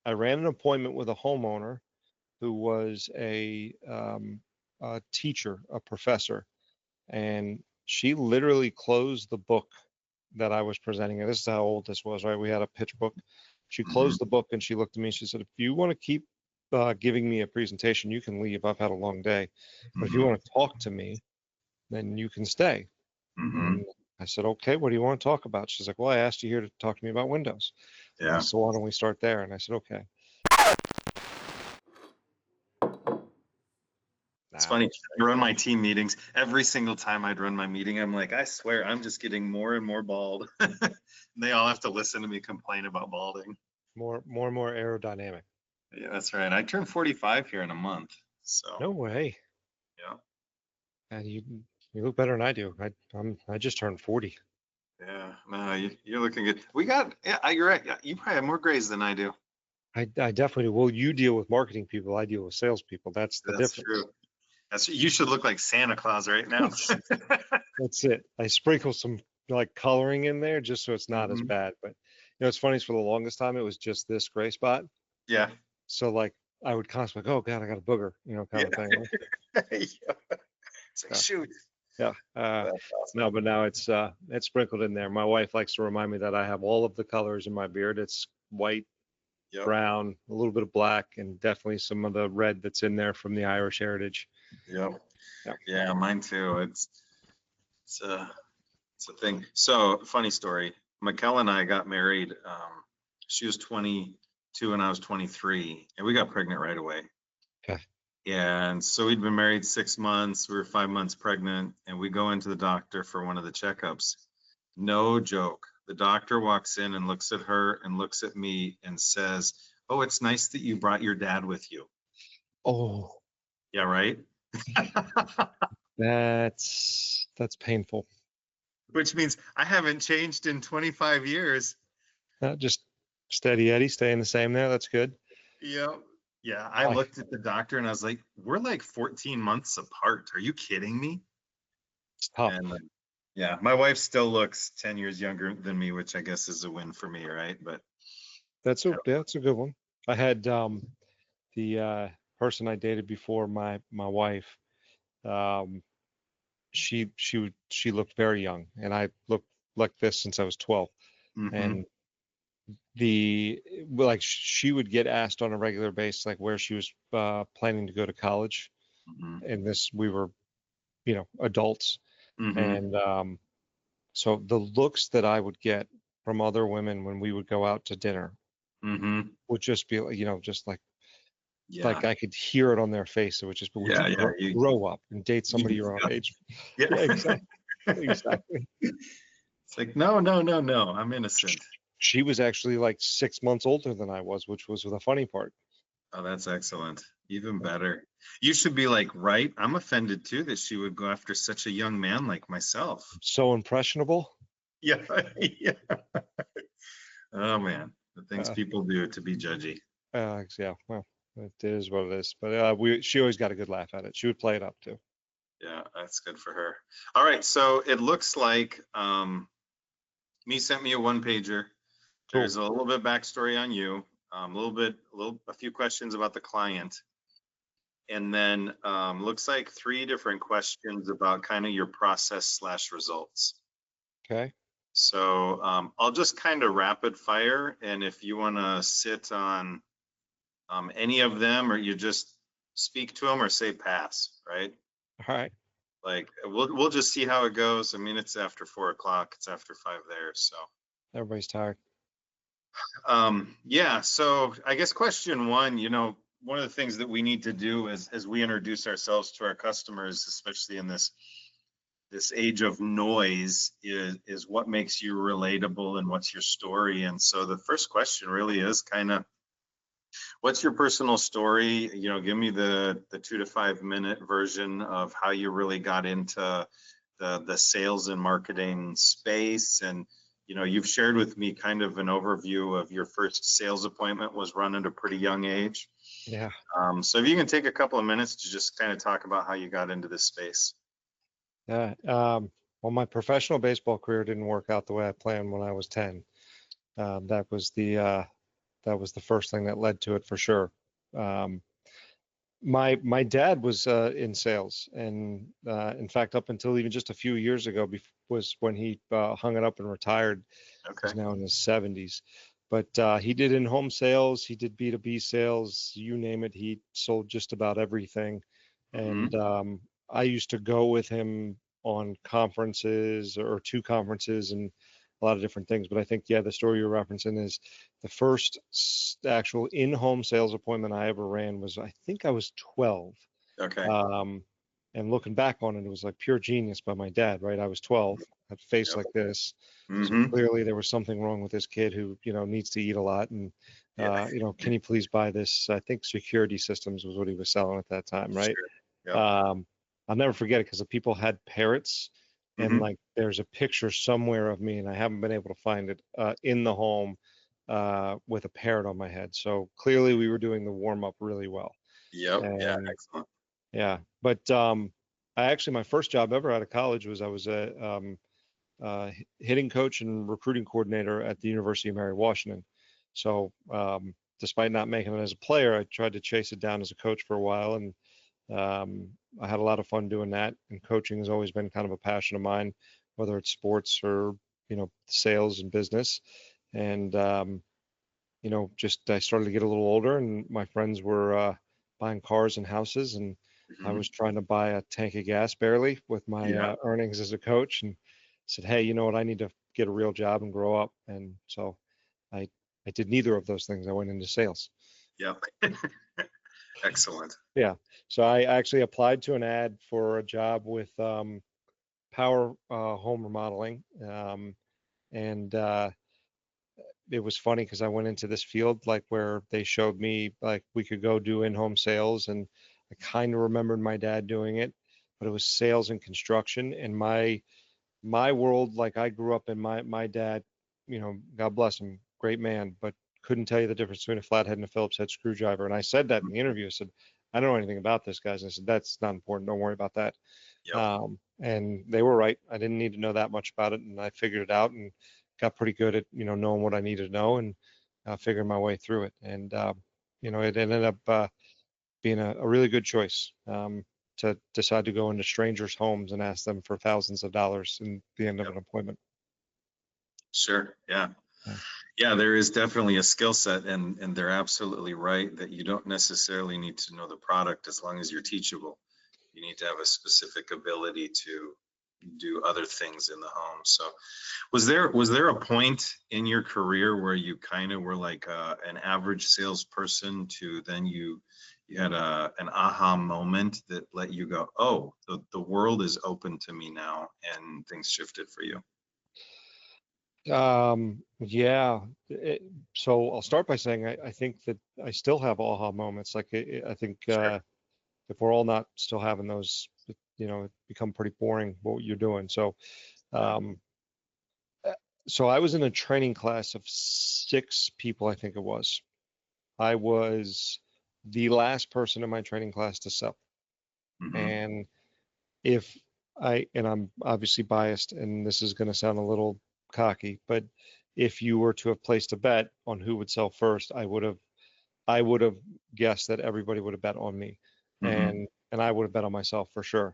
I ran an appointment with a homeowner who was a teacher, a professor, and she literally closed the book that I was presenting. And this is how old this was, right? We had a pitch book. She closed the book and she looked at me. She said, "If you want to keep giving me a presentation, you can leave. I've had a long day. But if you want to talk to me, then you can stay." And I said, "Okay, what do you want to talk about?" She's like, "Well, I asked you here to talk to me about Windows." Yeah. So why don't we start there? And I said, "Okay." It's funny. I run my team meetings. Every single time I'd run my meeting, I'm like, I swear, I'm just getting more and more bald. They all have to listen to me complain about balding. More and more aerodynamic. Yeah, that's right. I turned 45 here in a month. So No way. yeah. And you look better than I do. I just turned 40. Yeah, no, you're looking good. Yeah, you're right. Yeah, you probably have more grays than I do. I definitely do. Well, you deal with marketing people. I deal with salespeople. That's the difference. True. You should look like Santa Claus right now. That's it. I sprinkle some like coloring in there just so it's not as bad. But it's funny. For the longest time, it was just this gray spot. Yeah. So like I would constantly go, "Oh God, I got a booger," kind of thing. It's like, shoot. Yeah. No, but now it's sprinkled in there. My wife likes to remind me that I have all of the colors in my beard. It's white, brown, a little bit of black, and definitely some of the red that's in there from the Irish heritage. Yeah, mine too. It's a thing. So funny story. Mikkel and I got married. She was 22 and I was 23, and we got pregnant right away. Okay. And so we'd been married 6 months. We were 5 months pregnant, and we go into the doctor for one of the checkups. No joke. The doctor walks in and looks at her and looks at me and says, "Oh, it's nice that you brought your dad with you." Oh. Yeah, right. That's painful. Which means I haven't changed in 25 years. Just steady Eddie, staying the same there. That's good. Yeah. Yeah. I looked at the doctor and I was like, "We're like 14 months apart. Are you kidding me?" It's tough. And yeah, my wife still looks 10 years younger than me, which I guess is a win for me, right? But that's a good one. I had the person I dated before my wife. She looked very young, and I looked like this since I was 12. And she would get asked on a regular basis, like where she was planning to go to college. And we were, adults. And so the looks that I would get from other women when we would go out to dinner would just be, just like I could hear it on their face. It would just be, you grow up and date somebody your own age. Yeah, exactly. It's like, no, I'm innocent. She was actually like 6 months older than I was, which was the funny part. Oh, that's excellent. Even better. You should be like, right? I'm offended too that she would go after such a young man like myself. So impressionable. Yeah. Oh man, the things people do to be judgy. Yeah. Well, it is what it is. But she always got a good laugh at it. She would play it up too. Yeah, that's good for her. All right, so it looks like me sent me a one-pager. Cool. There's a little bit backstory on you, a few questions about the client, and then looks like 3 different questions about kind of your process / results. Okay. So I'll just kind of rapid fire, and if you want to sit on any of them, or you just speak to them or say pass, right? All right. Like we'll just see how it goes. I mean, it's after 4 o'clock. It's after 5 there, so everybody's tired. Yeah. So I guess question 1, one of the things that we need to do as we introduce ourselves to our customers, especially in this age of noise, is what makes you relatable and what's your story. And so the first question really is kind of, what's your personal story? Give me the 2 to 5 minute version of how you really got into the sales and marketing space. And, you've shared with me kind of an overview of your first sales appointment was run at a pretty young age. Yeah. So if you can take a couple of minutes to just kind of talk about how you got into this space. Yeah. Well, my professional baseball career didn't work out the way I planned when I was 10. That was the that was the first thing that led to it for sure. Um, my dad was in sales, and in fact, up until even just a few years ago, was when he hung it up and retired. Okay. He's now in his 70s, but he did in-home sales, he did B2B sales, you name it. He sold just about everything, Hmm. and I used to go with him on conferences or to conferences and a lot of different things. But I think, yeah, the story you're referencing is the first actual in-home sales appointment I ever ran was, I think I was 12. Okay. Um, and looking back on it, it was like pure genius by my dad, right? I was 12, had a face Yep. like this. So Hmm. clearly there was something wrong with this kid who, needs to eat a lot. And, Yeah. can you please buy this? I think security systems was what he was selling at that time, right? Sure. Yep. Um, I'll never forget it because the people had parrots, and Hmm. like there's a picture somewhere of me, and I haven't been able to find it in the home with a parrot on my head. So clearly we were doing the warm up really well. Yep. Yeah. And Excellent. yeah, but I actually, my first job ever out of college was I was a hitting coach and recruiting coordinator at the University of Mary Washington. So despite not making it as a player, I tried to chase it down as a coach for a while, and I had a lot of fun doing that. And coaching has always been kind of a passion of mine, whether it's sports or sales and business. And just I started to get a little older, and my friends were buying cars and houses, and I Hmm. was trying to buy a tank of gas barely with my Yeah. earnings as a coach, and said, hey, you know what? I need to get a real job and grow up. And so I I did neither of those things. I went into sales. Yep. Excellent. Yeah. So I actually applied to an ad for a job with Power Home Remodeling. And it was funny because I went into this field like where they showed me like we could go do in-home sales, and I kind of remembered my dad doing it, but it was sales and construction. And my world, like I grew up in my dad, God bless him, great man, but couldn't tell you the difference between a flathead and a Phillips head screwdriver. And I said that in the interview. I said, I don't know anything about this, guys. And I said, that's not important. Don't worry about that. Yep. And they were right. I didn't need to know that much about it, and I figured it out and got pretty good at knowing what I needed to know, and figuring my way through it. And it ended up being a really good choice to decide to go into strangers' homes and ask them for thousands of dollars in the end of Yep. an appointment. Sure. Yeah. Yeah. Yeah, there is definitely a skill set, and they're absolutely right that you don't necessarily need to know the product as long as you're teachable. You need to have a specific ability to do other things in the home. So was there a point in your career where you kind of were like an average salesperson to then you had an aha moment that let you go, oh, the world is open to me now, and things shifted for you? Yeah. So I'll start by saying I think that I still have aha moments. Like I think Sure. if we're all not still having those, it become pretty boring what you're doing. So, Yeah. um, uh, so I was in a training class of 6 people, I think it was. I was the last person in my training class to sell. Hmm. And if and I'm obviously biased, and this is going to sound a little cocky, but if you were to have placed a bet on who would sell first, I would have guessed that everybody would have bet on me, Hmm. and I would have bet on myself for sure.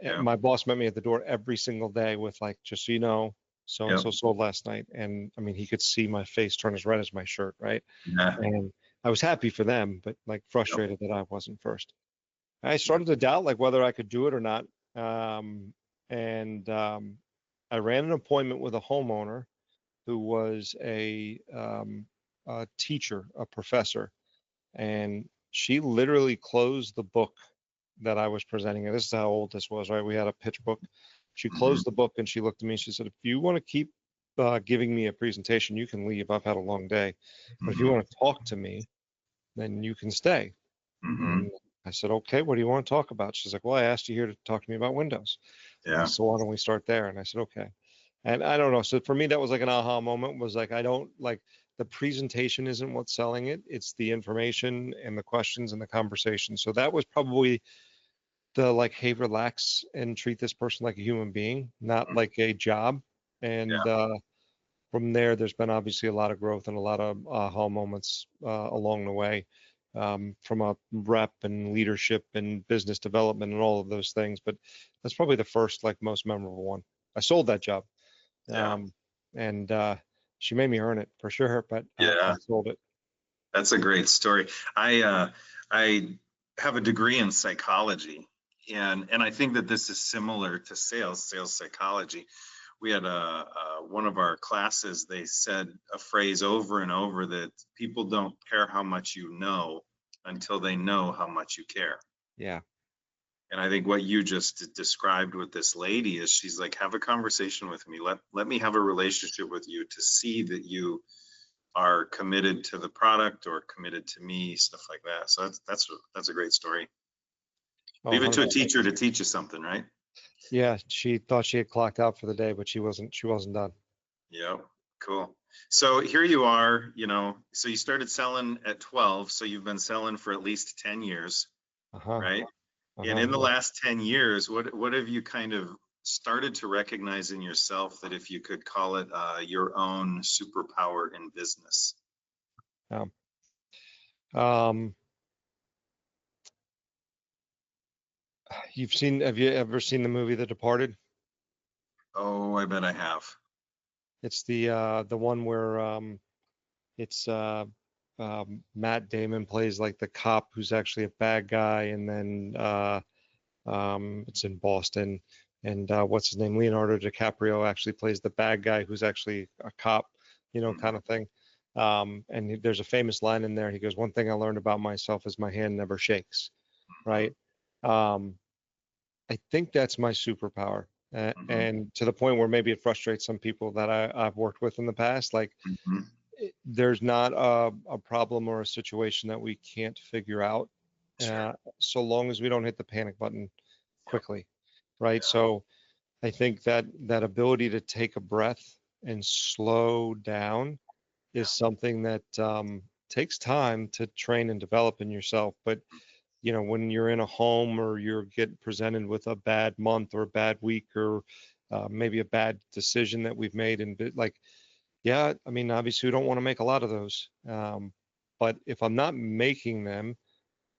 Yeah. My boss met me at the door every single day with like, just so you know, so and Yep. so sold last night, and I mean he could see my face turn as red as my shirt, right? Yeah. And I was happy for them, but like Yep. frustrated that I wasn't first. I Yep. started to doubt like whether I could do it or not. And I ran an appointment with a homeowner who was a teacher, a professor, and she literally closed the book that I was presenting. And this is how old this was, right? We had a pitch book. She Hmm. closed the book and she looked at me and she said, if you want to keep giving me a presentation, you can leave. I've had a long day. But if you Hmm. want to talk to me, then you can stay. Hmm. And I said, okay, what do you want to talk about? She's like, well, I asked you here to talk to me about Windows. Yeah. So why don't we start there? And I said, okay. And I don't know. So for me, that was like an aha moment, was like, I don't like, the presentation isn't what's selling it. It's the information and the questions and the conversation. So that was probably the like, hey, relax and treat this person like a human being, not like a job. And from there, there's been obviously a lot of growth and a lot of aha moments along the way, from a rep and leadership and business development and all of those things. But that's probably the first, like, most memorable one. I sold that job, Yeah. and she made me earn it for sure, but I Yeah. sold it. That's a great story. I have a degree in psychology, and I think that this is similar to sales psychology. We had one of our classes, they said a phrase over and over that people don't care how much you know until they know how much you care. Yeah. And I think what you just described with this lady is, she's like, have a conversation with me. Let me have a relationship with you to see that you are committed to the product or committed to me, stuff like that. So that's a great story. Oh, Leave it to a 100%. teacher to teach you something, right? Yeah, she thought she had clocked out for the day, but she wasn't. She wasn't done. Yeah, cool. So here you are, so you started selling at 12, so you've been selling for at least 10 years, Uh-huh. right? And Uh-huh. in the Yeah. last 10 years, what have you kind of started to recognize in yourself that, if you could call it, your own superpower in business? Yeah. Um, have you ever seen the movie The Departed? Oh, I bet I have. It's the one where it's Matt Damon plays like the cop who's actually a bad guy, and then it's in Boston, and what's his name? Leonardo DiCaprio actually plays the bad guy who's actually a cop, kind Mhm. of thing. And there's a famous line in there. He goes, "One thing I learned about myself is my hand never shakes." Right? Um, I think that's my superpower. Mhm. And to the point where maybe it frustrates some people that I've worked with in the past, like, Mhm. there's not a problem or a situation that we can't figure out, Sure. so long as we don't hit the panic button Yep. quickly, right? Yeah. So I think that ability to take a breath and slow down Yeah. is something that takes time to train and develop in yourself. But when you're in a home or you're getting presented with a bad month or a bad week or maybe a bad decision that we've made, and like, yeah, I mean, obviously we don't want to make a lot of those. But if I'm not making them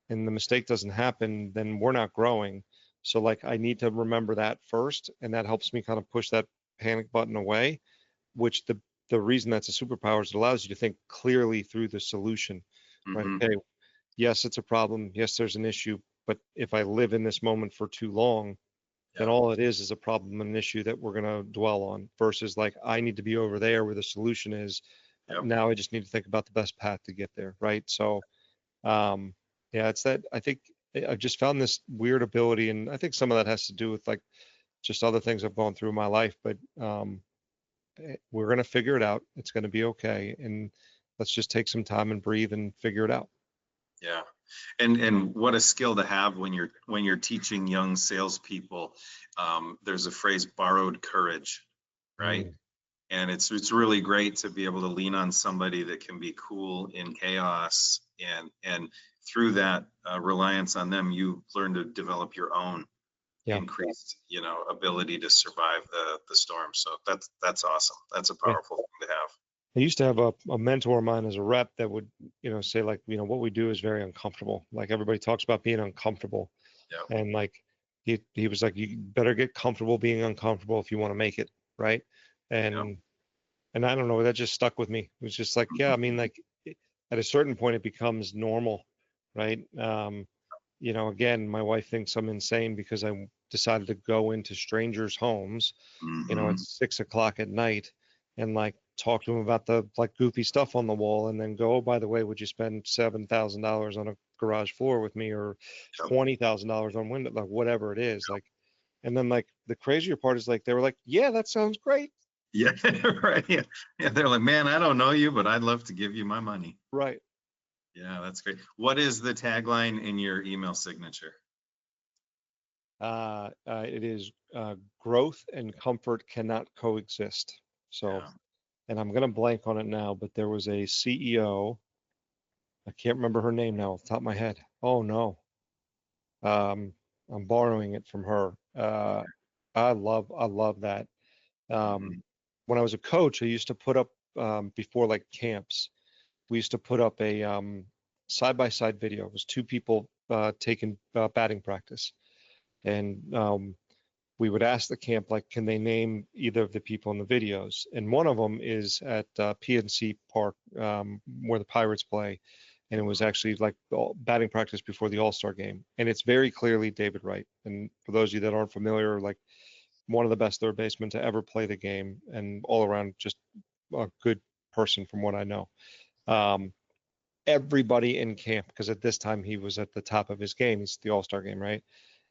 and the mistake doesn't happen, then we're not growing. So, like, I need to remember that first, and that helps me kind of push that panic button away, which the reason that's a superpower is it allows you to think clearly through the solution, right? Mhm. Okay, yes, it's a problem. Yes, there's an issue, but if I live in this moment for too long, then Yeah. all it is a problem and an issue that we're going to dwell on, versus like, I need to be over there where the solution is. Yep. Now I just need to think about the best path to get there, right? So um, yeah, it's that. I think I've just found this weird ability, and I think some of that has to do with like just other things I've gone through in my life. But we're gonna figure it out. It's gonna be okay, and let's just take some time and breathe and figure it out. Yeah. And what a skill to have when you're teaching young salespeople. There's a phrase, borrowed courage, right? Mm, And it's really great to be able to lean on somebody that can be cool in chaos, and through that reliance on them, you learn to develop your own yeah, increased, ability to survive the storm. So that's awesome. That's a yeah. powerful thing to have. I used to have a mentor of mine as a rep that would, say like, what we do is very uncomfortable. Like, everybody talks about being uncomfortable, Yeah. and like he was like, you better get comfortable being uncomfortable if you want to make it, right? Yeah. And and I don't know, that just stuck with me. It was just like, yeah, I mean, like, at a certain point it becomes normal, right? Again, my wife thinks I'm insane because I decided to go into strangers' homes, at Hmm. 6 o'clock at night, and like talk to them about the like goofy stuff on the wall, and then go, oh, by the way, would you spend $7,000 on a garage floor with me, or Yep. $20,000 on window, like whatever it is, like. And then like the crazier part is like they were like, yeah, that sounds great. Yeah. Right. Yeah. Yeah. They're like, man, I don't know you, but I'd love to give you my money. Right. Yeah, that's great. What is the tagline in your email signature? It is growth and comfort cannot coexist. So, Yeah. and I'm gonna blank on it now, but there was a CEO. I can't remember her name now off the top of my head. Oh no. Um, I'm borrowing it from her. I love that. Um, Mhm. when I was a coach, I used to put up before like camps, we used to put up a side-by-side video. It was two people taking batting practice, and we would ask the camp, like, can they name either of the people in the videos? And one of them is at PNC Park, where the Pirates play, and it was actually like batting practice before the All-Star game, and it's very clearly David Wright. And for those of you that aren't familiar, like one of the best third basemen to ever play the game, and all around just a good person from what I know. Um, Everybody in camp, because at this time he was at the top of his game. He's the All-Star game, right?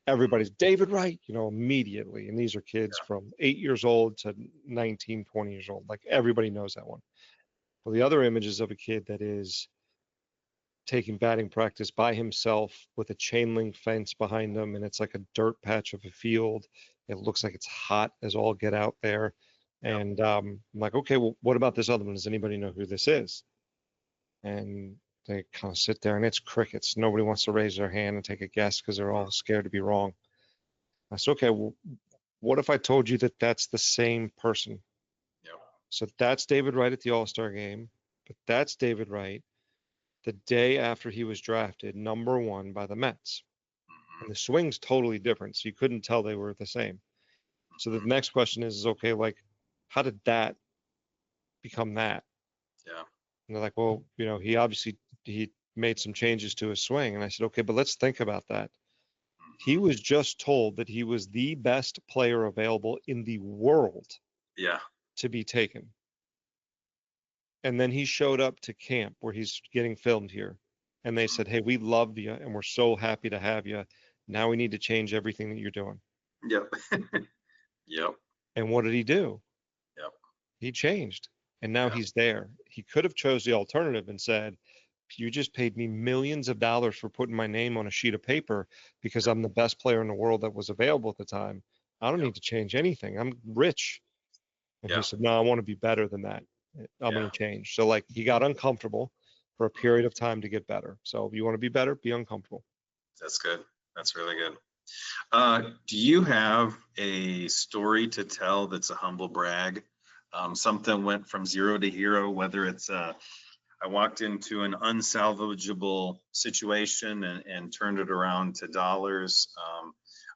Everybody's David Wright, immediately. And these are kids from 8 years old to 19, 20 years old. Like everybody knows that one. Well, the other image is of a kid that is taking batting practice by himself with a chain link fence behind him, and it's like a dirt patch of a field. It looks like it's hot as all get out there. And I'm like, okay, well, what about this other one? Does anybody know who this is? And they kind of sit there and it's crickets. Nobody wants to raise their hand and take a guess because they're all scared to be wrong. I said, okay, well, what if I told you that that's the same person? Yep. So that's David Wright at the All-Star game, but that's David Wright the day after he was drafted #1 by the Mets. And the swing's totally different, so you couldn't tell they were the same. So the next question is okay, like, how did that become that? Yeah. And they're like, well, he made some changes to his swing. And I said, okay, but let's think about that. He was just told that he was the best player available in the world Yeah. to be taken. And then he showed up to camp where he's getting filmed here. And they said, hey, we love you and we're so happy to have you. Now we need to change everything that you're doing. Yep. Yep. And what did he do? Yep. He changed. And now he's there. He could have chose the alternative and said, you just paid me millions of dollars for putting my name on a sheet of paper because I'm the best player in the world that was available at the time. I don't need to change anything. I'm rich. And he said, no, I want to be better than that. I'm going to change. So like he got uncomfortable for a period of time to get better. So if you want to be better, be uncomfortable. That's good. That's really good. Do you have a story to tell that's a humble brag? Something went from zero to hero, whether it's I walked into an unsalvageable situation and turned it around to dollars.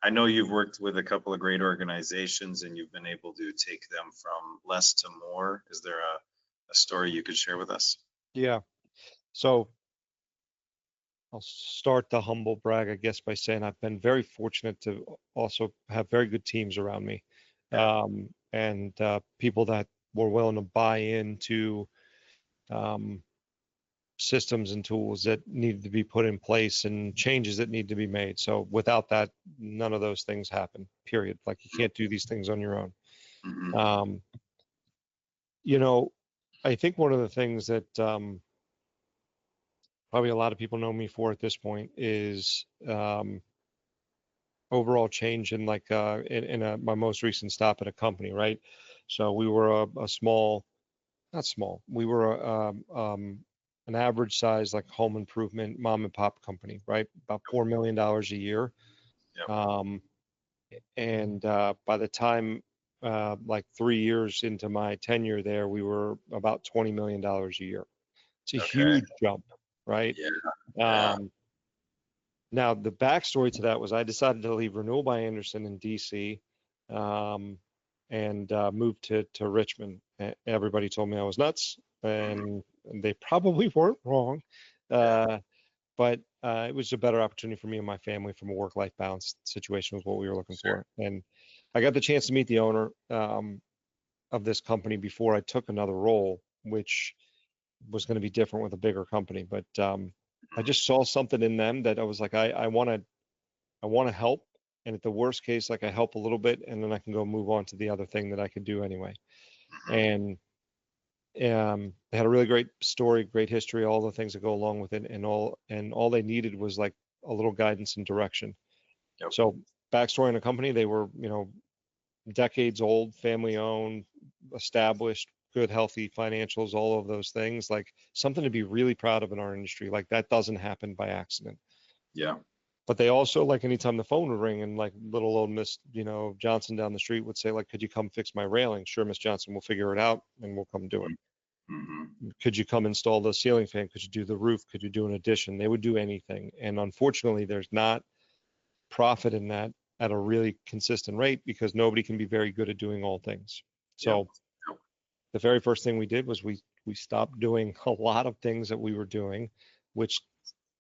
I know you've worked with a couple of great organizations and you've been able to take them from less to more. Is there a story you could share with us? Yeah. So I'll start the humble brag, I guess, by saying I've been very fortunate to also have very good teams around me, and people that were willing to buy into systems and tools that needed to be put in place and changes that need to be made. So without that, none of those things happen, period. Like you can't do these things on your own. Mm-hmm. I think one of the things that probably a lot of people know me for at this point is overall change in like in my most recent stop at a company, right? So we were a small, not small, we were an average size like home improvement mom and pop company, right? About $4 million a year. Yep. And by the time like 3 years into my tenure there, we were about $20 million a year. It's a huge jump, right? Yeah. Now, the backstory to that was I decided to leave Renewal by Anderson in DC and moved to Richmond. Everybody told me I was nuts, and they probably weren't wrong. But it was a better opportunity for me and my family from a work-life balance situation was what we were looking for. And I got the chance to meet the owner of this company before I took another role, which was going to be different with a bigger company. But I just saw something in them that I was like, I want to help. And at the worst case, like I help a little bit and then I can go move on to the other thing that I could do anyway. And they had a really great story, great history, all the things that go along with it. And all they needed was like a little guidance and direction. Yep. So backstory in the company, they were, decades old, family owned, established, good, healthy financials, all of those things, like something to be really proud of in our industry. Like that doesn't happen by accident. Yeah. But they also, like, anytime the phone would ring and like little old Miss, Johnson down the street would say, like, could you come fix my railing? Sure, Miss Johnson, we'll figure it out and we'll come do it. Mm-hmm. Could you come install the ceiling fan? Could you do the roof? Could you do an addition? They would do anything. And unfortunately, there's not profit in that at a really consistent rate because nobody can be very good at doing all things. Yep. So the very first thing we did was we stopped doing a lot of things that we were doing, which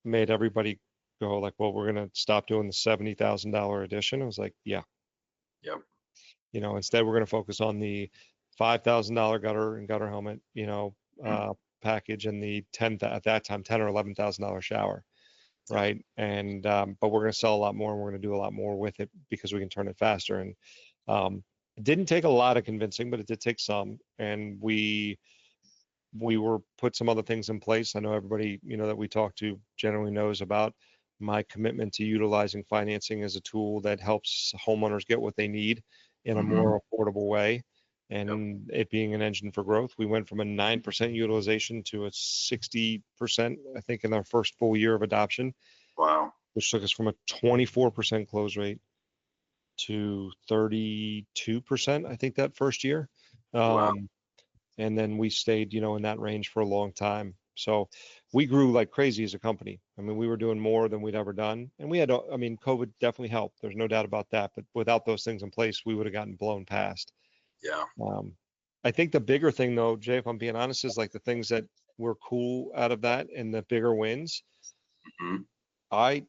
made everybody go like, well, we're going to stop doing the $70,000 addition. I was like, yeah. Yep. Instead we're going to focus on the $5,000 gutter and gutter helmet, package, and the at that time, $10,000 or $11,000 shower. Right. And, but we're going to sell a lot more and we're going to do a lot more with it because we can turn it faster. And, it didn't take a lot of convincing, but it did take some. And we were put some other things in place. I know everybody, that we talk to generally knows about my commitment to utilizing financing as a tool that helps homeowners get what they need in a more affordable way. And it being an engine for growth, we went from a 9% utilization to a 60%, I think, in our first full year of adoption. Wow. Which took us from a 24% close rate to 32%, I think, that first year. Wow. And then we stayed, in that range for a long time. So we grew like crazy as a company. I mean, we were doing more than we'd ever done. And we had, COVID definitely helped. There's no doubt about that. But without those things in place, we would have gotten blown past. Yeah. I think the bigger thing, though, Jay, if I'm being honest, is like the things that were cool out of that and the bigger wins. Mm-hmm. I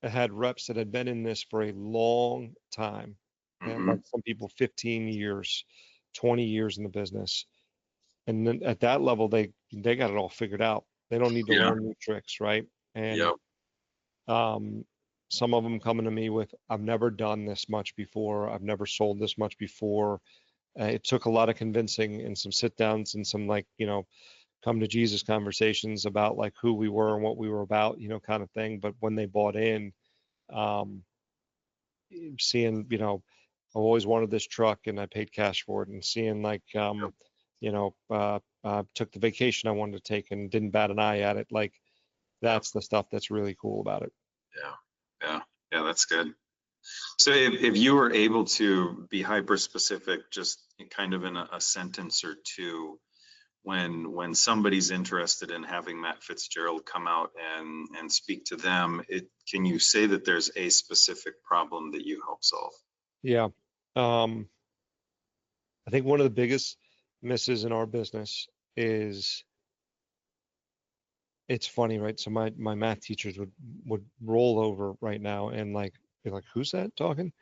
had reps that had been in this for a long time. And like some people, 15 years, 20 years in the business. And then at that level, they got it all figured out. They don't need to learn new tricks, right? And some of them coming to me with, I've never done this much before. I've never sold this much before. It took a lot of convincing and some sit downs and some come to Jesus conversations about like who we were and what we were about, kind of thing. But when they bought in, seeing, I've always wanted this truck and I paid cash for it, and seeing like, took the vacation I wanted to take and didn't bat an eye at it. Like that's the stuff that's really cool about it. Yeah, that's good. So if you were able to be hyper specific, just kind of in a sentence or two, when somebody's interested in having Matt Fitzgerald come out and speak to them, can you say that there's a specific problem that you help solve? Yeah. I think one of the biggest misses in our business is, it's funny, right? So my math teachers would roll over right now and like be like, who's that talking?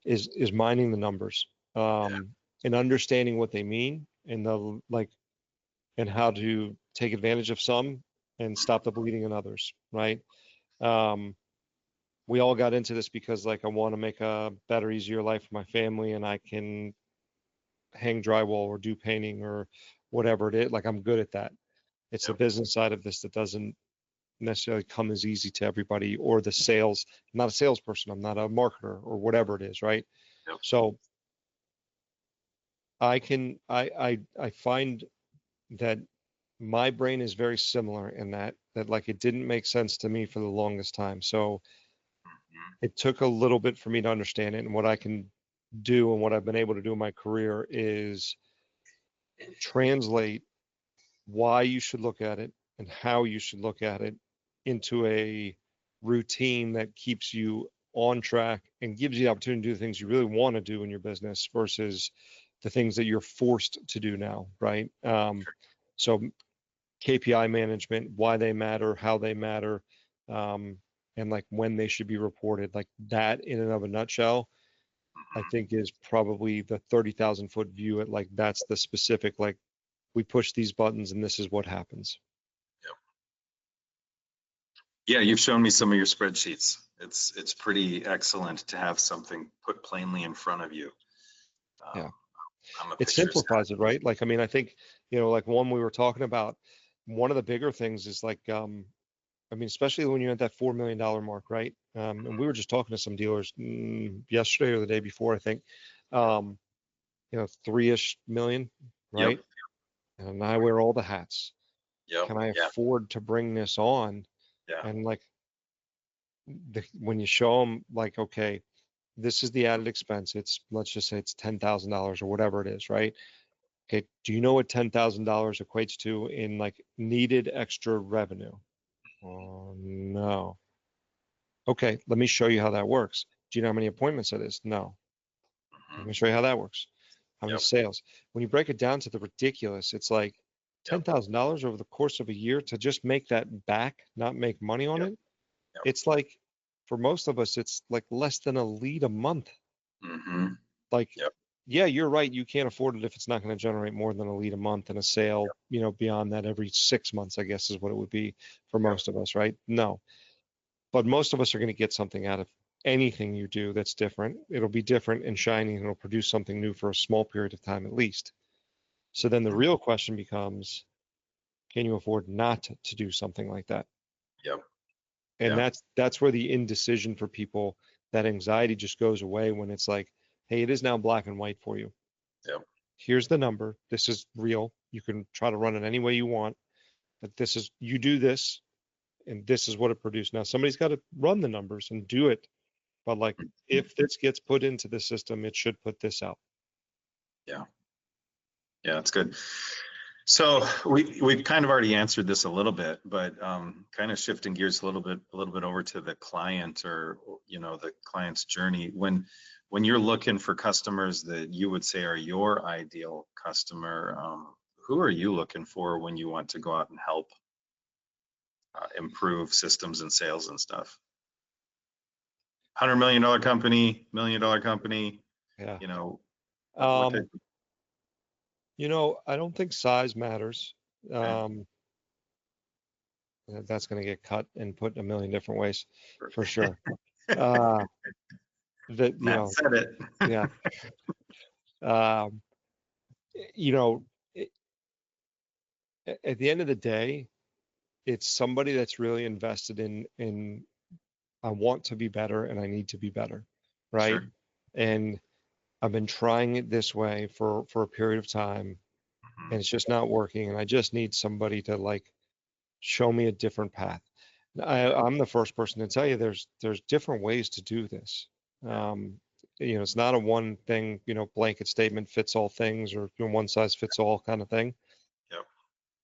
Is mining the numbers, and understanding what they mean and and how to take advantage of some and stop the bleeding in others, right? We all got into this because like I want to make a better, easier life for my family, and I can hang drywall or do painting or whatever it is. Like I'm good at that. It's the business side of this that doesn't necessarily come as easy to everybody, or the sales. I'm not a salesperson. I'm not a marketer or whatever it is, right? So I find that my brain is very similar in that like it didn't make sense to me for the longest time. So it took a little bit for me to understand it, and what I can do and what I've been able to do in my career is translate why you should look at it and how you should look at it into a routine that keeps you on track and gives you the opportunity to do the things you really want to do in your business versus the things that you're forced to do now, right? So KPI management, why they matter, how they matter, and like when they should be reported, like that in and of a nutshell, I think is probably the 30,000 foot view at like, that's the specific, like we push these buttons and this is what happens. Yeah, you've shown me some of your spreadsheets. It's pretty excellent to have something put plainly in front of you. It simplifies it, right? Like, I mean, I think, like one we were talking about, one of the bigger things is like, I mean, especially when you're at that $4 million mark, right? And we were just talking to some dealers yesterday or the day before, I think, 3-ish million, right? And I wear all the hats. Can I afford to bring this on? And like, when you show them like, okay, this is the added expense. It's, let's just say it's $10,000 or whatever it is, right? Okay, do you know what $10,000 equates to in like needed extra revenue? Oh, no. Okay, let me show you how that works. Do you know how many appointments that is? No. Let me show you how that works. How many Yep. sales? When you break it down to the ridiculous, it's like Yep. $10,000 over the course of a year to just make that back, not make money on Yep. it. Yep. It's like, for most of us, it's like less than a lead a month. Mm-hmm. Like, Yep. yeah, you're right. You can't afford it if it's not going to generate more than a lead a month, and a sale, Yep. beyond that every 6 months, I guess is what it would be for Yep. most of us, right? No, but most of us are going to get something out of anything you do that's different. It'll be different and shiny, and it'll produce something new for a small period of time at least. So then the Mhm. real question becomes, can you afford not to do something like that? Yep. And Yeah. that's where the indecision for people, that anxiety just goes away when it's like, hey, it is now black and white for you. Yep. Here's the number. This is real. You can try to run it any way you want, but this is, you do this, and this is what it produced. Now somebody's got to run the numbers and do it, but like, if this gets put into the system, it should put this out. Yeah. Yeah, that's good. So we've kind of already answered this a little bit, but kind of shifting gears a little bit over to the client, or the client's journey. When you're looking for customers that you would say are your ideal customer, who are you looking for when you want to go out and help improve systems and sales and stuff? $100 million company, $1 million company, Yeah. what type Um, I don't think size matters. of, Um, that's going to get cut and put in a million different ways for sure. Uh, that, Matt said it. yeah. Um, you know, it, at the end of the day, it's somebody that's really invested in I want to be better and I need to be better, right? Sure. And I've been trying it this way for a period of time, and Mhm. it's just not working, and I just need somebody to like show me a different path. Yeah. I'm the first person to tell you there's different ways to do this. Yeah. Um, it's not a one thing, blanket statement fits all things, or one size fits all kind of thing. Yep.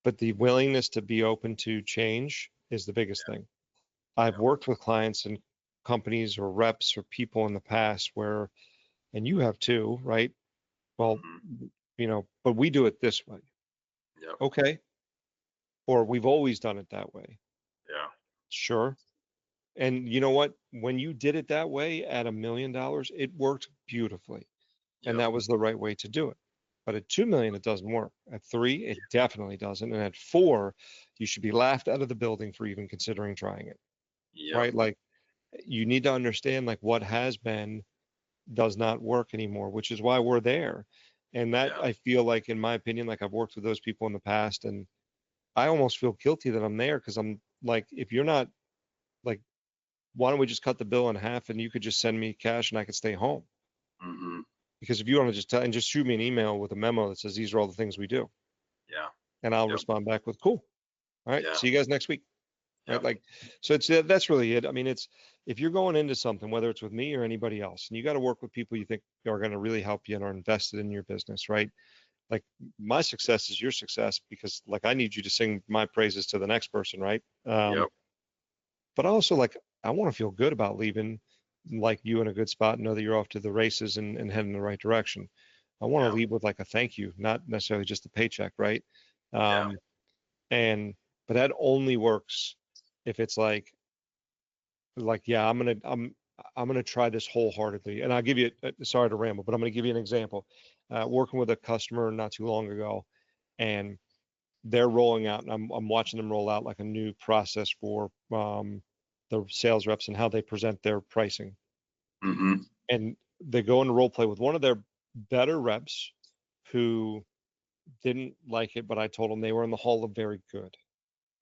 But the willingness to be open to change is the biggest thing. I've Yeah. worked with clients and companies or reps or people in the past where, and you have too, right? Well, Mhm. but we do it this way. Yep. Okay. Or we've always done it that way. Yeah. Sure. And you know what? When you did it that way at $1 million, it worked beautifully. And Yep. that was the right way to do it. But at 2 million, it doesn't work. At 3, it definitely doesn't. And at 4, you should be laughed out of the building for even considering trying it. Yep. Right? Like, you need to understand like what has been does not work anymore, which is why we're there. And that, Yeah. I feel like, in my opinion, like I've worked with those people in the past, and I almost feel guilty that I'm there, because I'm like, if you're not like, why don't we just cut the bill in half and you could just send me cash and I could stay home? Hmm. Because if you want to just tell and just shoot me an email with a memo that says these are all the things we do, Yeah. and I'll Yep. respond back with cool. All right, Yeah. see you guys next week. Right? Yep. Like, so that's really it. I mean, it's, if you're going into something, whether it's with me or anybody else, and you got to work with people you think are going to really help you and are invested in your business, right? Like, my success is your success, because like I need you to sing my praises to the next person, right? Yep. But also, like, I want to feel good about leaving like you in a good spot and know that you're off to the races and heading in the right direction. I want to Yeah. leave with like a thank you, not necessarily just a paycheck, right? Yeah. Um, and but that only works if it's like, yeah, I'm gonna try this wholeheartedly. And I'll give you, sorry to ramble, but I'm gonna give you an example. Working with a customer not too long ago, and they're rolling out, and I'm watching them roll out like a new process for the sales reps and how they present their pricing. Hmm. And they go into role play with one of their better reps who didn't like it, but I told them they were in the hall of very good.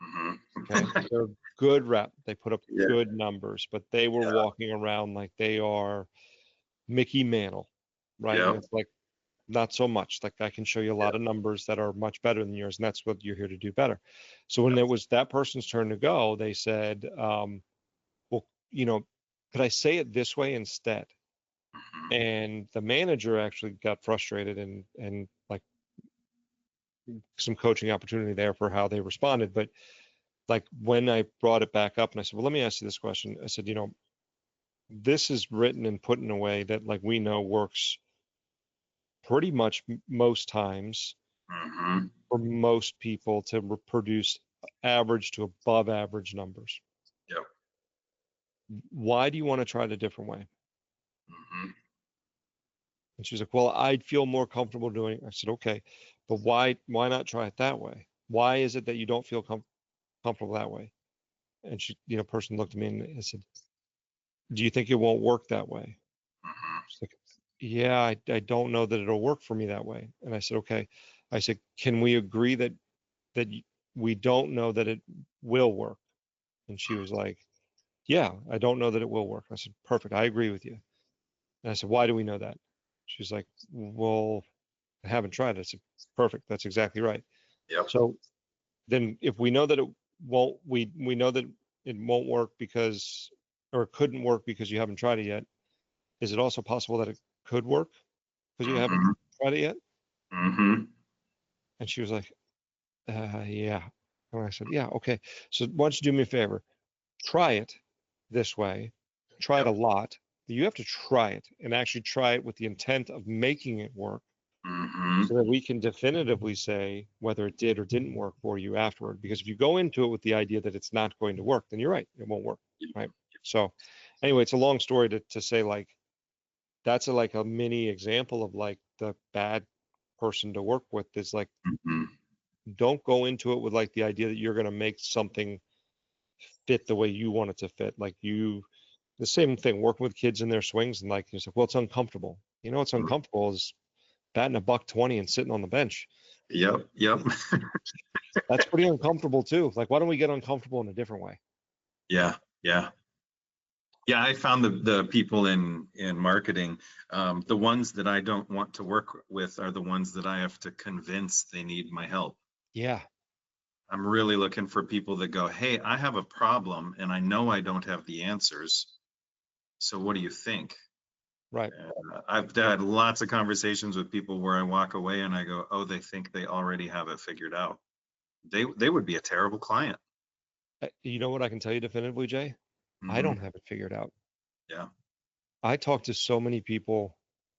Hmm. Okay. They're good rep. They put up Yeah. good numbers, but they were Yeah. walking around like they are Mickey Mantle, right? And Yep. it's like, not so much. Like, I can show you a Yep. lot of numbers that are much better than yours, and that's what you're here to do better. So when Yep. it was that person's turn to go, they said, well, could I say it this way instead? Mhm. And the manager actually got frustrated and like some coaching opportunity there for how they responded. But like when I brought it back up and I said, well, let me ask you this question. I said, this is written and put in a way that like we know works pretty much most times Mhm. for most people to produce average to above average numbers. Yep. Why do you want to try it a different way? Mhm. And she's like, well, I'd feel more comfortable doing it. I said, okay, but why not try it that way? Why is it that you don't feel comfortable that way? And she, person looked at me and I said, do you think it won't work that way? Mhm. She's like, yeah, I don't know that it'll work for me that way. And I said, okay. I said, can we agree that we don't know that it will work? And she was like, yeah, I don't know that it will work. I said, perfect. I agree with you. And I said, why do we know that? She's like, well, I haven't tried it. I said, perfect. That's exactly right. Yep. So then if we know that it won't, we know that it won't work because, or it couldn't work because you haven't tried it yet. Is it also possible that it could work because you haven't Mhm. tried it yet? Mhm. And she was like, yeah. And I said, yeah, okay. So why don't you do me a favor? Try it this way. Try it a Yep. lot. You have to try it and actually try it with the intent of making it work so Mhm. that we can definitively say whether it did or didn't work for you afterward. Because if you go into it with the idea that it's not going to work, then you're right, it won't work, right? So anyway, it's a long story to say like that's like a mini example of like the bad person to work with is like Mhm. don't go into it with like the idea that you're going to make something fit the way you want it to fit. Like the same thing, working with kids in their swings and like, it's like, well, it's uncomfortable. What's uncomfortable is batting a buck 20 and sitting on the bench. Yep. Yep. That's pretty uncomfortable too. Like, why don't we get uncomfortable in a different way? Yeah. Yeah. Yeah, I found the people in marketing, the ones that I don't want to work with are the ones that I have to convince they need my help. Yeah, I'm really looking for people that go, hey, I have a problem and I know I don't have the answers. So what do you think? right. I've had lots of conversations with people where I walk away and I go, oh, they think they already have it figured out. They would be a terrible client. You know what I can tell you definitively, Jay? I Hmm. don't have it figured out. Yeah. I talk to so many people.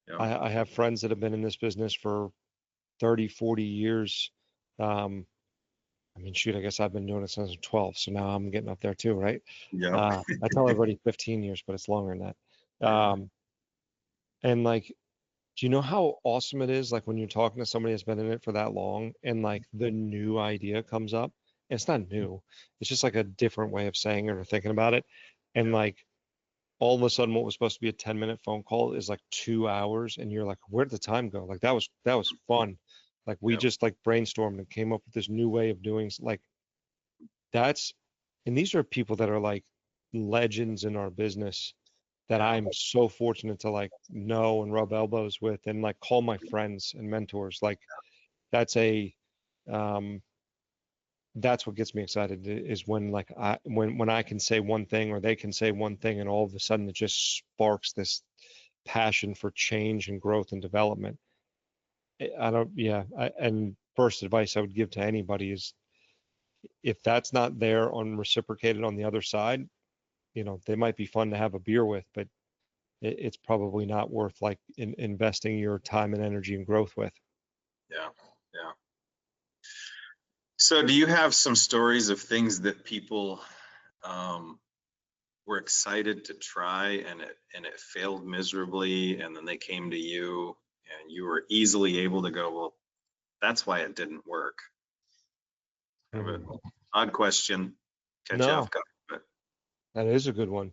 Yeah. I have friends that have been in this business for 30, 40 years. Um, I mean, shoot, I guess I've been doing it since I'm 12, so now I'm getting up there too, right? Yep. I tell everybody 15 years, but it's longer than that. Yeah. And like, do you know how awesome it is? Like when you're talking to somebody that's been in it for that long and like the new idea comes up, it's not new. It's just like a different way of saying it or thinking about it. And Yeah. like all of a sudden what was supposed to be a 10-minute phone call is like 2 hours. And you're like, where did the time go? Like that was fun. Like we Yep. just like brainstormed and came up with this new way of doing like that's, and these are people that are like legends in our business that Yeah. I'm so fortunate to like know and rub elbows with and like call my friends and mentors. Like that's um that's what gets me excited is when like when I can say one thing or they can say one thing and all of a sudden it just sparks this passion for change and growth and development. I don't, yeah. And first advice I would give to anybody is if that's not there on reciprocated on the other side, they might be fun to have a beer with, but it's probably not worth like investing your time and energy and growth with. Yeah. Yeah. So do you have some stories of things that people um, were excited to try and it failed miserably and then they came to you and you were easily able to go, well, that's why it didn't work? Kind of an Mhm. odd question, catch you off No, guard, but that is a good one.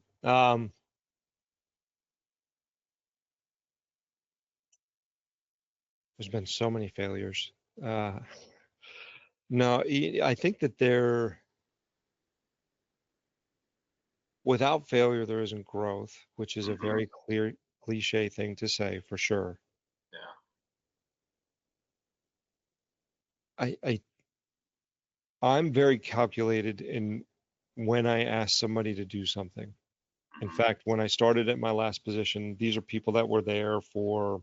There's been so many failures. Uh, no, I think that without failure, there isn't growth, which is a mhm, very clear cliche thing to say for sure. yeah. I, I I'm very calculated in when I ask somebody to do something. In fact, when I started at my last position, these are people that were there for,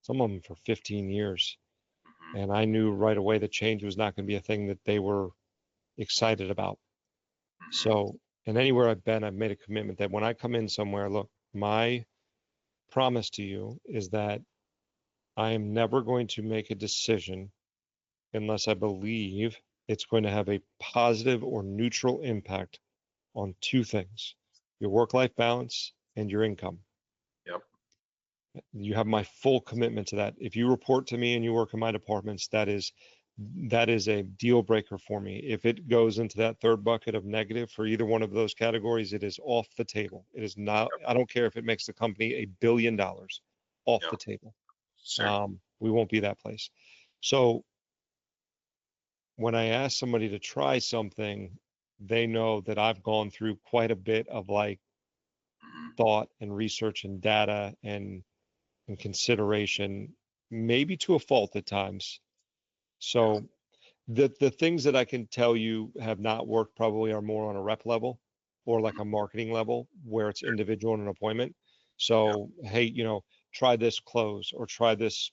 some of them for 15 years. And I knew right away that change was not going to be a thing that they were excited about. So, and anywhere I've been, I've made a commitment that when I come in somewhere, look, my promise to you is that I am never going to make a decision unless I believe it's going to have a positive or neutral impact on two things: your work-life balance and your income. Yep. You have my full commitment to that. If you report to me and you work in my departments, that is a deal breaker for me. If it goes into that third bucket of negative for either one of those categories, it is off the table. It is not, I don't care if it makes the company $1 billion, off the table. Sure. We won't be that place. So when I ask somebody to try something, they know that I've gone through quite a bit of like thought and research and data and consideration, maybe to a fault at times. So the things that I can tell you have not worked probably are more on a rep level or like a marketing level where it's individual in an appointment. So, hey, try this close or try this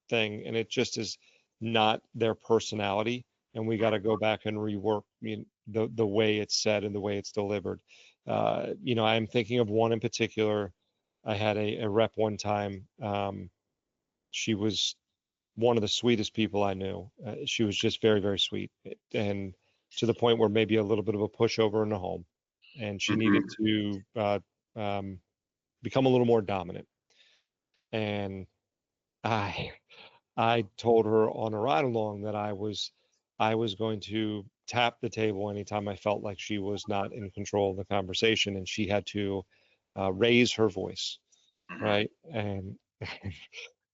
thing, and it just is not their personality. And we got to go back and rework the way it's said and the way it's delivered. I'm thinking of one in particular. I had a rep one time. She was one of the sweetest people I knew. She was just very, very sweet, and to the point where maybe a little bit of a pushover in the home, and she needed to become a little more dominant. And I told her on a ride along that I was going to tap the table anytime I felt like she was not in control of the conversation, and she had to raise her voice, right? And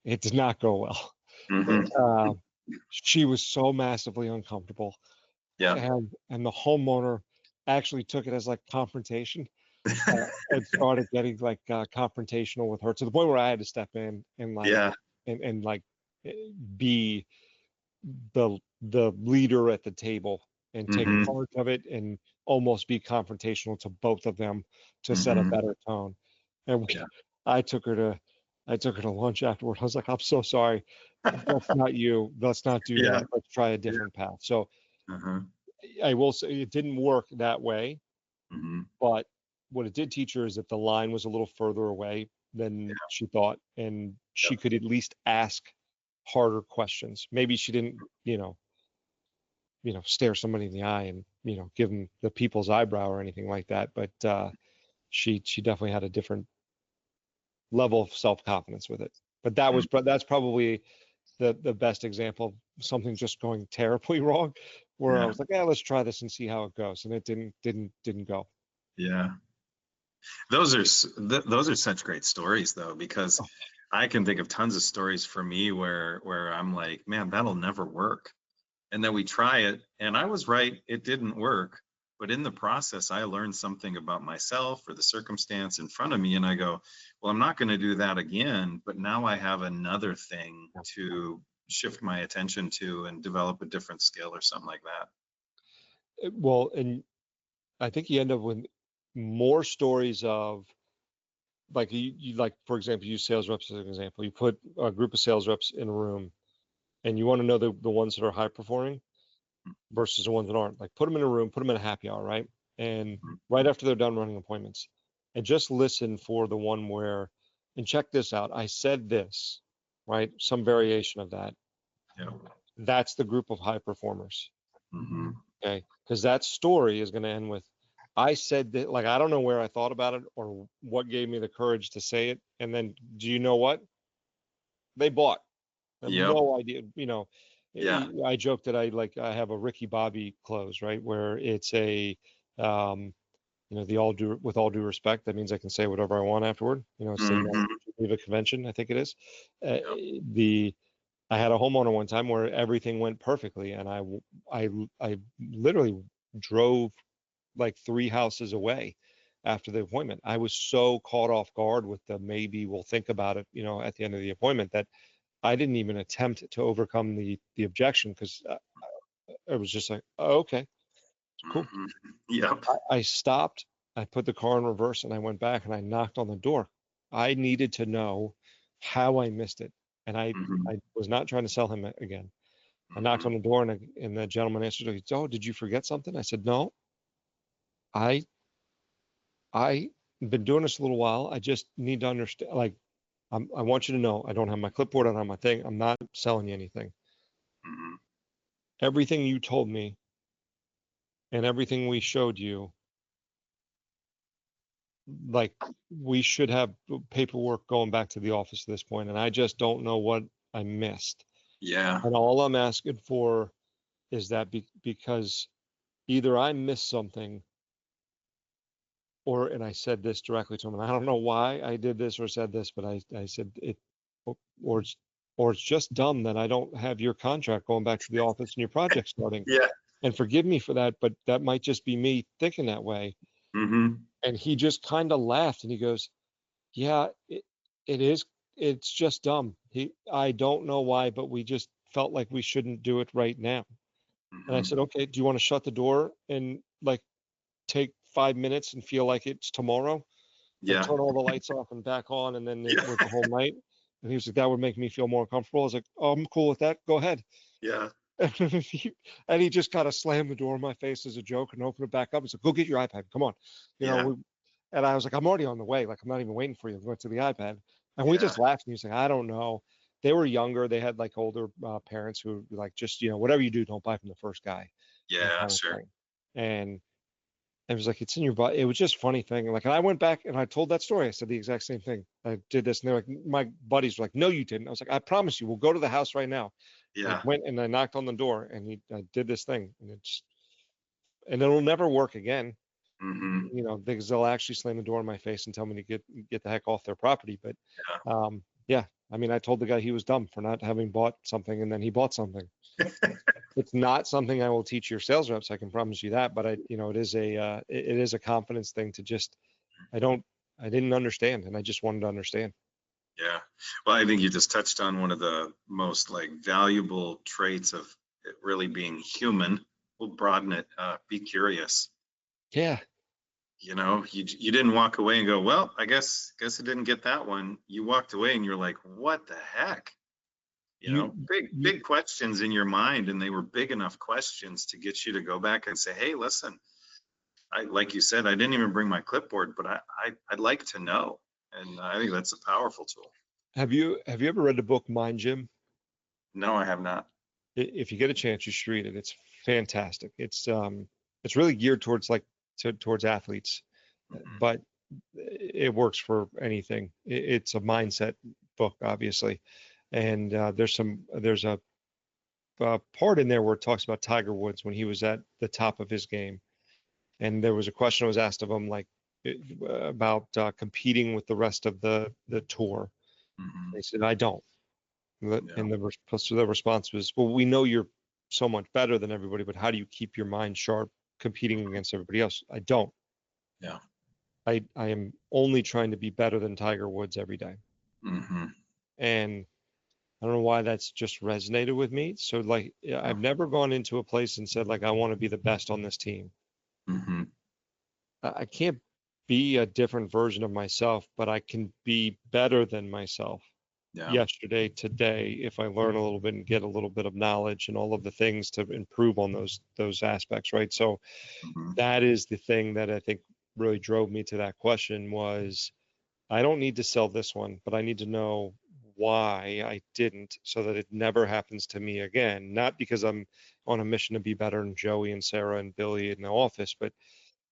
it did not go well. Uh, she was so massively uncomfortable, and the homeowner actually took it as like confrontation, and started getting like confrontational with her to the point where I had to step in and like and like be the leader at the table and take charge of it and almost be confrontational to both of them to set a better tone. And I took her to lunch afterward. I was like, I'm so sorry. That's not you. Let's not do that. Let's try a different path. So I will say it didn't work that way, but what it did teach her is that the line was a little further away than she thought, and she could at least ask harder questions. Maybe she didn't, stare somebody in the eye and, give them the people's eyebrow or anything like that. But she definitely had a different level of self-confidence with it. But that's probably the best example of something just going terribly wrong, where I was like, let's try this and see how it goes. And it didn't go. Yeah. Those are such great stories though, because I can think of tons of stories for me where I'm like, man, that'll never work. And then we try it and I was right, it didn't work. But in the process, I learned something about myself or the circumstance in front of me. And I go, well, I'm not going to do that again. But now I have another thing to shift my attention to and develop a different skill or something like that. Well, and I think you end up with more stories of like you like, for example, use sales reps as an example. You put a group of sales reps in a room and you want to know the ones that are high performing versus the ones that aren't. Like put them in a room, put them in a happy hour, right? And right after they're done running appointments, and just listen for the one where, and check this out, I said this, right? Some variation of that. That's the group of high performers. Okay. Because that story is going to end with, I said that, like, I don't know where I thought about it or what gave me the courage to say it. And then, do you know what? They bought. I have no idea. I joke that I have a Ricky Bobby close, right? Where it's a, with all due respect, that means I can say whatever I want afterward. It's the Geneva Convention, I think it is. I had a homeowner one time where everything went perfectly, and I literally drove like 3 houses away after the appointment. I was so caught off guard with the maybe we'll think about it, at the end of the appointment, that I didn't even attempt to overcome the objection because it was just like, oh, okay, cool. Yep. I stopped. I put the car in reverse and I went back and I knocked on the door. I needed to know how I missed it. And Mhm. I was not trying to sell him again. I knocked Mhm. on the door and the gentleman answered. He said, "Oh, did you forget something?" I said, "No, I I been doing this a little while. I just need to understand. Like, I want you to know, I don't have my clipboard. I don't have my thing. I'm not selling you anything. Mhm. Everything you told me and everything we showed you, like, we should have paperwork going back to the office at this point, and I just don't know what I missed. Yeah. And all I'm asking for is that because either I missed something, or, and I said this directly to him, and I don't know why I did this or said this, but I said it, or it's, or it's just dumb that I don't have your contract going back to the office and your project starting. Yeah. And forgive me for that, but that might just be me thinking that way. Mhm. And he just kind of laughed and he goes, "Yeah, it is. It's just dumb. I don't know why, but we just felt like we shouldn't do it right now." And I said, Mhm. "Okay, do you want to shut the door and like take 5 minutes and feel like it's tomorrow? Like Yeah. turn all the lights off and back on, and then it Yeah. was the whole night." And he was like, "That would make me feel more comfortable." I was like, "Oh, I'm cool with that. Go ahead." Yeah. And he just kind of slammed the door in my face as a joke and opened it back up. He said, "Go get your iPad. Come on." You know, Yeah. we, and I was like, "I'm already on the way. Like, I'm not even waiting for you. I'm going to the iPad." And we Yeah. just laughed. And he was like, "I don't know." They were younger. They had like older parents who like, just, whatever you do, don't buy from the first guy, Yeah. kind of Sure. thing. And it was like, "It's in your butt." It was just funny thing. Like, and I went back and I told that story. I said the exact same thing. I did this. And they're like, my buddies were like, "No, you didn't." I was like, "I promise you, we'll go to the house right now." And I Yeah. went and I knocked on the door and I did this thing and it'll never work again, Mhm. because they'll actually slam the door in my face and tell me to get the heck off their property. But yeah, I mean, I told the guy he was dumb for not having bought something, and then he bought something. Yeah. It's not something I will teach your sales reps. I can promise you that. But it is it is a confidence thing to just, I don't, I didn't understand, and I just wanted to understand. Yeah. Well, I think you just touched on one of the most like valuable traits of it really being human. We'll broaden it. Be curious. Yeah, You didn't walk away and go, well, I guess I didn't get that one. You walked away and you're like, what the heck? you, you Big questions in your mind, and they were big enough questions to get you to go back and say, hey, listen, like you said, I didn't even bring my clipboard, but I'd like to know. And I think that's a powerful tool. have you ever read the book Mind Gym? No, I have not. If you get a chance, you should read it. It's fantastic. It's really geared towards towards athletes, Mhm. but it works for anything. It's a mindset book, obviously, and there's a part in there where it talks about Tiger Woods when he was at the top of his game, and there was a question that was asked of him about competing with the rest of the tour. Mhm. He said, "I don't." Yeah. And the response was, "Well, we know you're so much better than everybody, but how do you keep your mind sharp competing against everybody else?" "I don't. Yeah. I am only trying to be better than Tiger Woods every day." Hmm. And I don't know why that's just resonated with me. So like, yeah, I've never gone into a place and said like, "I want to be the best on this team." Hmm. I can't be a different version of myself, but I can be better than myself Yeah. yesterday, today, if I learn a little bit and get a little bit of knowledge and all of the things to improve on those aspects, right? So Hmm. that is the thing that I think really drove me to that question was, I don't need to sell this one, but I need to know why I didn't so that it never happens to me again. Not because I'm on a mission to be better than Joey and Sarah and Billy in the office, but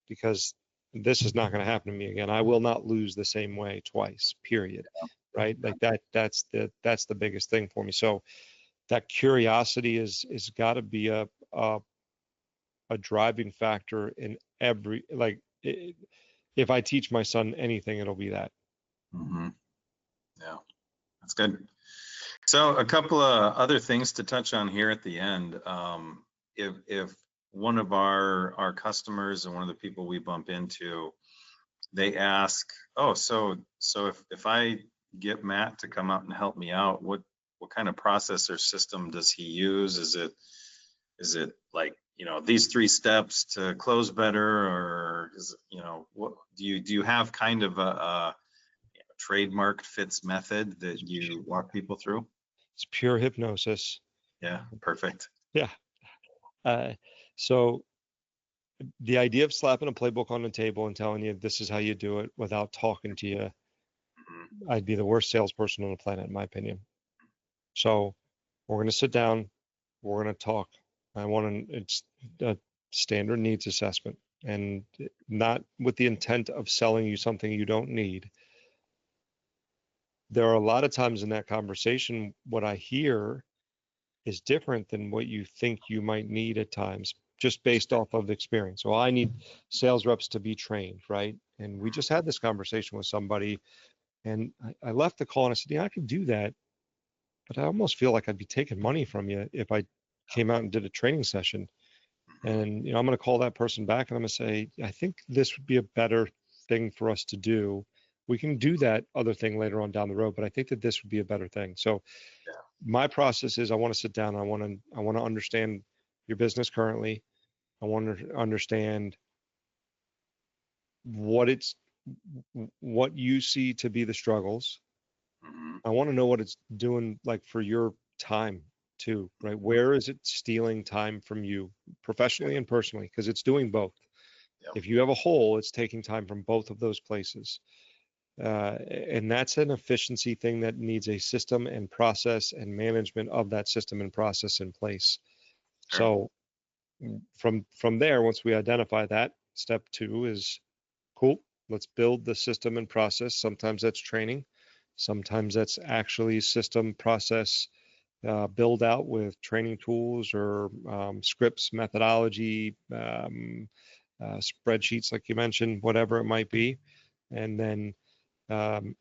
because this is not going to happen to me again. I will not lose the same way twice, period. Right? Like that's the biggest thing for me. So that curiosity is got to be a driving factor in every, if I teach my son anything, it'll be that. Hmm. Yeah. That's good. So a couple of other things to touch on here at the end. If one of our customers and one of the people we bump into, they ask, oh, so if I get Matt to come out and help me out, what kind of process or system does he use? Is it like these 3 steps to close better, or what do you have kind of a trademarked Fitz method that you walk people through? It's pure hypnosis. Yeah, perfect. Yeah. So the idea of slapping a playbook on the table and telling you this is how you do it without talking to you, I'd be the worst salesperson on the planet, in my opinion. So we're going to sit down, we're going to talk. It's a standard needs assessment, and not with the intent of selling you something you don't need. There are a lot of times in that conversation, what I hear is different than what you think you might need at times, just based off of experience. So I need sales reps to be trained, right? And we just had this conversation with somebody, and I left the call and I said, yeah, I could do that, but I almost feel like I'd be taking money from you if I came out and did a training session. And I'm going to call that person back and I'm going to say, I think this would be a better thing for us to do. We can do that other thing later on down the road, but I think that this would be a better thing. So my process is I want to sit down. I want to understand your business currently. I want to understand what you see to be the struggles. I want to know what it's doing like for your time too, right? Where is it stealing time from you professionally and personally? Because it's doing both. If you have a hole, it's taking time from both of those places. And that's an efficiency thing that needs a system and process and management of that system and process in place. So from there, once we identify that, step 2 is cool. Let's build the system and process. Sometimes that's training. Sometimes that's actually system process build out with training tools or scripts, methodology, spreadsheets, like you mentioned, whatever it might be. And then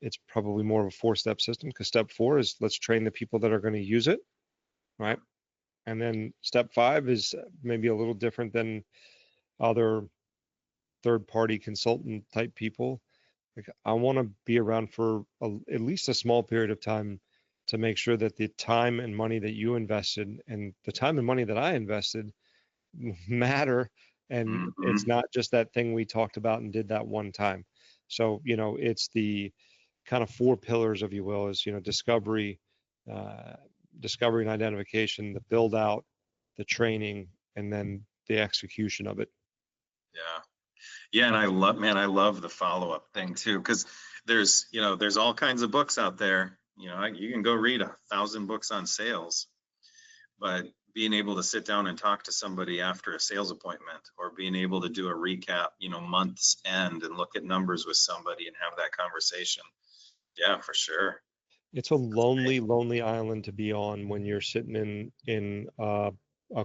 it's probably more of a 4-step system, because step 4 is let's train the people that are going to use it, right? And then step 5 is maybe a little different than other third-party consultant type people. Like, I want to be around for at least a small period of time to make sure that the time and money that you invested and the time and money that I invested matter. And it's not just that thing we talked about and did that one time. So, it's the kind of 4 pillars, if you will, is, discovery and identification, the build out, the training, and then the execution of it. Yeah, and I love the follow-up thing too, because there's all kinds of books out there. You can go read 1,000 books on sales, but being able to sit down and talk to somebody after a sales appointment, or being able to do a recap, month's end, and look at numbers with somebody and have that conversation. Yeah, for sure. It's a lonely island to be on when you're sitting in a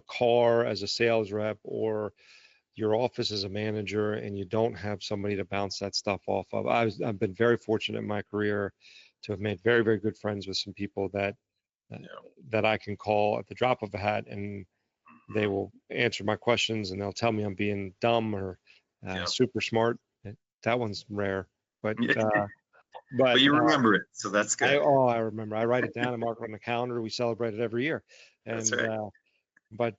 car as a sales rep, or your office as a manager, and you don't have somebody to bounce that stuff off of. I've been very fortunate in my career to have made very, very good friends with some people that I can call at the drop of a hat, and they will answer my questions, and they'll tell me I'm being dumb or super smart. That one's rare, but but you remember it, so that's good. I remember. I write it down and mark it on the calendar. We celebrate it every year, and that's right. But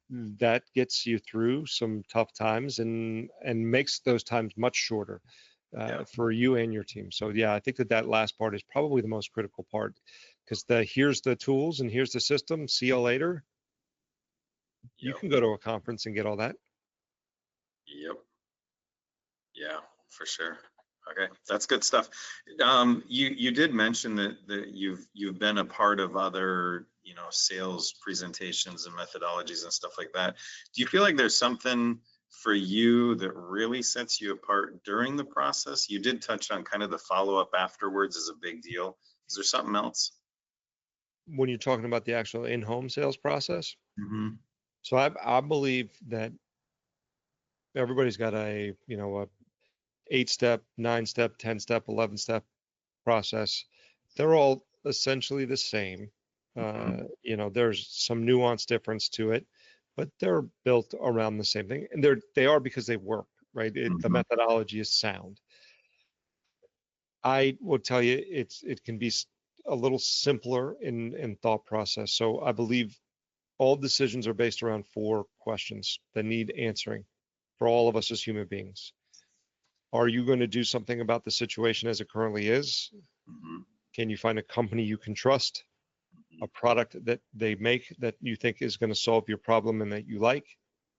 that gets you through some tough times and makes those times much shorter for you and your team. So yeah, I think that last part is probably the most critical part, because here's the tools and here's the system. See you later. You can go to a conference and get all that. Yep. Yeah, for sure. Okay, that's good stuff. You did mention that you've been a part of other sales presentations and methodologies and stuff like that. Do you feel like there's something for you that really sets you apart during the process? You did touch on kind of the follow-up afterwards is a big deal. Is there something else? When you're talking about the actual in-home sales process? So I believe that everybody's got a 8-step, 9-step, 10-step, 11-step process. They're all essentially the same. There's some nuance difference to it, but they're built around the same thing, and they are because they work, right? The methodology is sound. I will tell you, it can be a little simpler in thought process. So I believe all decisions are based around 4 questions that need answering for all of us as human beings. Are you going to do something about the situation as it currently is? Mm-hmm. Can you find a company you can trust? A product that they make that you think is going to solve your problem and that you like?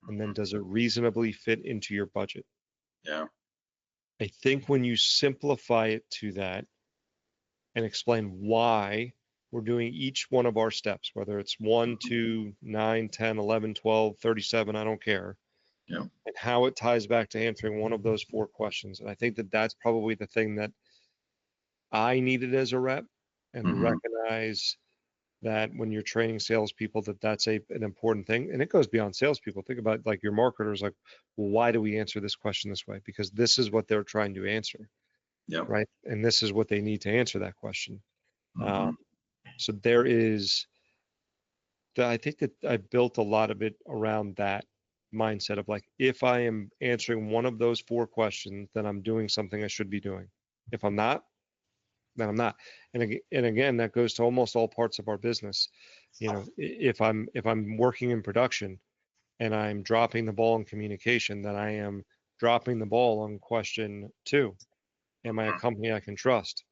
And then does it reasonably fit into your budget? Yeah. I think when you simplify it to that and explain why we're doing each one of our steps, whether it's 1, 2, 9, 10, 11, 12, 37, I don't care, Yeah. and how it ties back to answering one of those 4 questions. And I think that that's probably the thing that I needed as a rep, and Mm-hmm. recognize that when you're training salespeople, that that's an important thing. And it goes beyond salespeople. Think about like your marketers, like, well, why do we answer this question this way? Because this is what they're trying to answer, Yeah. right? And this is what they need to answer that question. Mm-hmm. So there is, I think that I built a lot of it around that mindset of like, if I am answering one of those 4 questions, then I'm doing something I should be doing. If I'm not, then I'm not. And again, that goes to almost all parts of our business. You know, if I'm working in production and I'm dropping the ball in communication, then I am dropping the ball on question 2. Am I a company I can trust?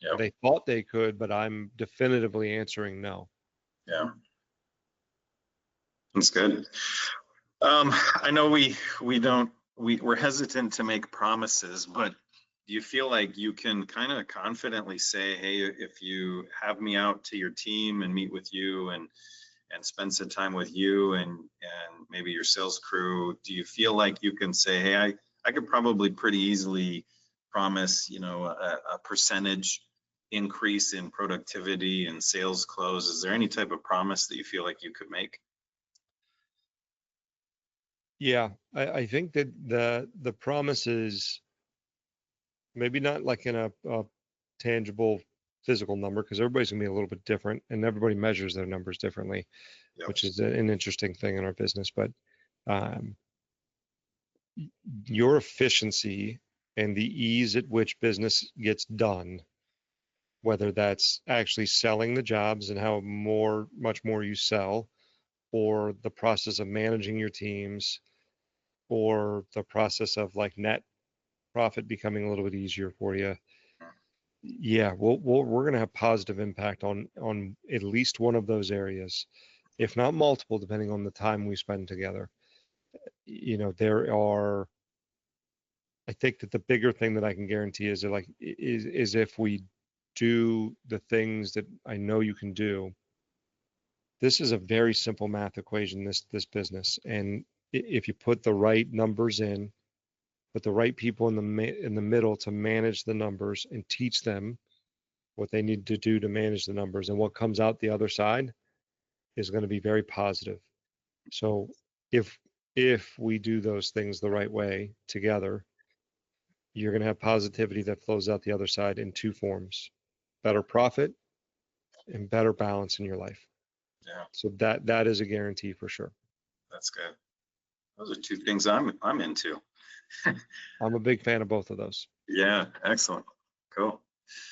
Yeah. They thought they could, but I'm definitively answering no. Yeah. That's good. I know we're hesitant to make promises, but do you feel like you can kind of confidently say, hey, if you have me out to your team and meet with you and spend some time with you and maybe your sales crew, do you feel like you can say, hey, I could probably pretty easily promise, a percentage increase in productivity and sales close? Is there any type of promise that you feel like you could make? Yeah, I think that the promise is maybe not like in a tangible physical number, because everybody's gonna be a little bit different and everybody measures their numbers differently, Yep. which is an interesting thing in our business. But um, your efficiency and the ease at which business gets done, whether that's actually selling the jobs and how much more you sell, or the process of managing your teams, or the process of like net profit becoming a little bit easier for you. Yeah, we're going to have positive impact on at least one of those areas, if not multiple, depending on the time we spend together. You know, I think that the bigger thing that I can guarantee is that is if we do the things that I know you can do. This is a very simple math equation, this business, and if you put the right numbers in, put the right people in the middle to manage the numbers and teach them what they need to do to manage the numbers, and what comes out the other side is going to be very positive. So if we do those things the right way together, you're going to have positivity that flows out the other side in 2 forms: better profit and better balance in your life. Yeah, So that is a guarantee for sure. that's good. Those are 2 things I'm into. I'm a big fan of both of those. Yeah, excellent. Cool.